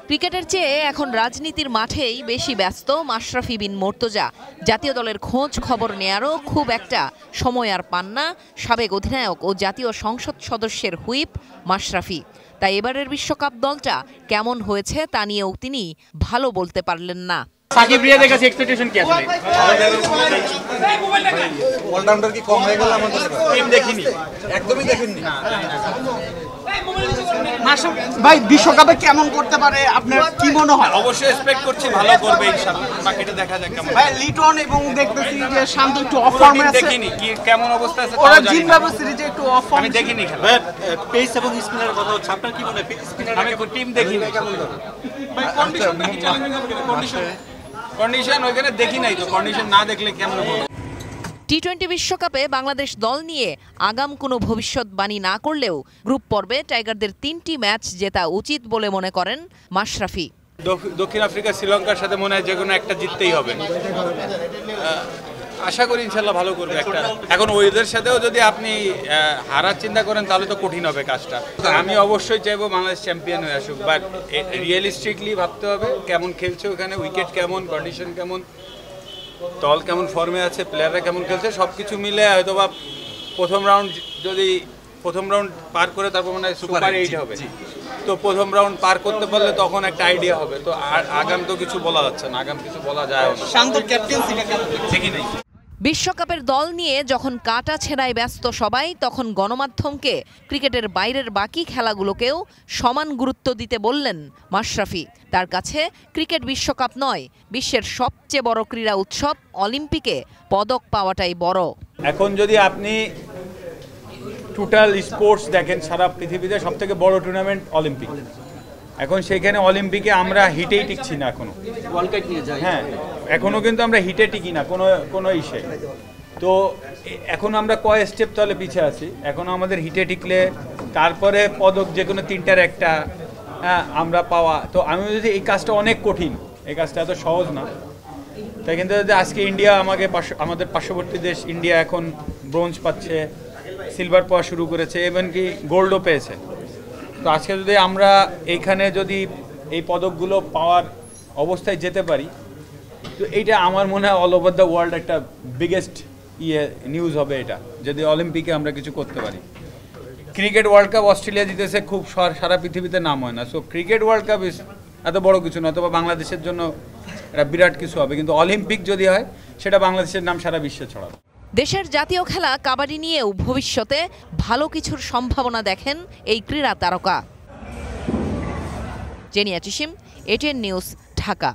ক্রিকেটের চেয়ে এখন রাজনীতির মাঠেই বেশি ব্যস্ত মাশরাফি বিন মুর্তজা। জাতীয় দলের খোঁজ খবর নেয়ারও খুব একটা সময় আর পান না সাবেক অধিনায়ক ও জাতীয় সংসদ সদস্যের হুইপ মাশরাফি। তাই এবারের বিশ্বকাপ দলটা কেমন হয়েছে তা নিয়েও তিনি ভালো বলতে পারলেন না। সাকিব রিয়াদের কাছে এক্সপেকটেশন কি আছে? অলরাউন্ডার কি কম হয়ে গেল আমাদের? টিম দেখিনি, একদমই দেখিনি। মাশরাফি ভাই বিশ্বকাপে কেমন করতে পারে আপনার কি মনে হয়? অবশ্যই এক্সপেক্ট করছি ভালো করবে ইনশাআল্লাহ। বাকিটা দেখা যাক কেমন। ভাই লিটন এবং দেখতেছি যে শান্ত একটু অফ ফর্মে আছে। দেখিনি কি কেমন অবস্থা আছে ওরা জিম্বাবুয়ে সিরিজে একটু অফ ফর্ম। আমি দেখিনি খেলা। ভাই পেস এবং স্পিনারের কথা হচ্ছে, আপনার কি মনে হয় স্পিনার? আমি টিম দেখিনি। ভাই কন্ডিশনটা কি চ্যালেঞ্জিং হবে? কন্ডিশন ওইখানে দেখি নাই তো, কন্ডিশন না দেখলে কেমন হবে? টি-20 বিশ্বকাপে বাংলাদেশ দল নিয়ে আগাম কোনো ভবিষ্যৎবাণী না করলেও গ্রুপ পর্বে টাইগারদের 3টি ম্যাচ জেতা উচিত বলে মনে করেন মাশরাফি। দক্ষিণ আফ্রিকা শ্রীলঙ্কার সাথে মনে হয় যে কোনো একটা জিততেই হবে। আশা করি ইনশাল্লাহ ভালো করবে একটা। এখন ওদের সাথেও যদি আপনি হারার চিন্তা করেন তাহলে তো কঠিন হবে কাজটা। আমি অবশ্যই চাইবো বাংলাদেশ চ্যাম্পিয়ন হয়ে আসুক, বাট রিয়েলিস্টিকলি ভাবতে হবে কেমন খেলছে ওখানে, উইকেট কেমন, কন্ডিশন কেমন, দল কেমন ফর্মে আছে, প্লেয়াররা কেমন খেলছে, সব কিছু মিলে হয়তো বা প্রথম রাউন্ড পার করে তারপর মানে সুপার 8 হবে। তো প্রথম রাউন্ড পার করতে পারলে তখন একটা আইডিয়া হবে। তো আগাম তো কিছু বলা যাচ্ছে না, আগাম কিছু বলা যায় না। শান্তর ক্যাপ্টেন্সিটা কেমন ঠিকই নেই। বিশ্বকাপের দল নিয়ে যখন কাটা ছেঁড়ায় ব্যস্ত সবাই, তখন গণমাধ্যমকে ক্রিকেটের বাইরের বাকি খেলাগুলোকেও সমান গুরুত্ব দিতে বললেন মাশরাফি। তার কাছে ক্রিকেট বিশ্বকাপ নয়, বিশ্বের সবচেয়ে বড় ক্রীড়া উৎসব অলিম্পিকে পদক পাওয়াটাই বড়। এখন যদি আপনি টোটাল স্পোর্টস দেখেন, সারা পৃথিবীতে সবথেকে বড় টুর্নামেন্ট অলিম্পিক। এখন সেইখানে অলিম্পিকে আমরা হিটেই টিকছি না এখনো। ওয়ার্ল্ড কাপ নিয়ে যায়। হ্যাঁ, এখনো কিন্তু আমরা হিটে টিকি না কোনো ইস্যে। তো এখন আমরা কয় স্টেপ তাহলে পিছিয়ে আছি। এখন আমাদের হিটে টিকলে তারপরে পদক যে কোনো 3টার একটা আমরা পাওয়া। তো আমি যদি এই কাজটা অনেক কঠিন, এই কাজটা এত সহজ না। তাই কিন্তু যদি আজকে ইন্ডিয়া আমাদের পার্শ্ববর্তী দেশ ইন্ডিয়া এখন ব্রোঞ্জ পাচ্ছে, সিলভার পাওয়া শুরু করেছে, ইভেন কি গোল্ডও পেয়েছে। তো আজকে যদি আমরা এইখানে যদি এই পদকগুলো পাওয়ার অবস্থায় যেতে পারি, তো এইটা আমার মনে হয় অল ওভার দ্য ওয়ার্ল্ড একটা বিগেস্ট নিউজ হবে এটা, যদি অলিম্পিকে আমরা কিছু করতে পারি। ক্রিকেট ওয়ার্ল্ড কাপ অস্ট্রেলিয়া জিতেছে, খুব সারা পৃথিবীতে নাম হয় না। সো ক্রিকেট ওয়ার্ল্ড কাপ এত বড় কিছু না, অথবা বাংলাদেশের জন্য এটা বিরাট কিছু হবে, কিন্তু অলিম্পিক যদি হয় সেটা বাংলাদেশের নাম সারা বিশ্বে ছড়াবে। দেশের জাতীয় খেলা কাবাডি নিয়েও ভবিষ্যতে ভালো কিছুর সম্ভাবনা দেখেন এই ক্রীড়া তারকা। জেনিয়া চিশিম, এটিএন নিউজ, ঢাকা।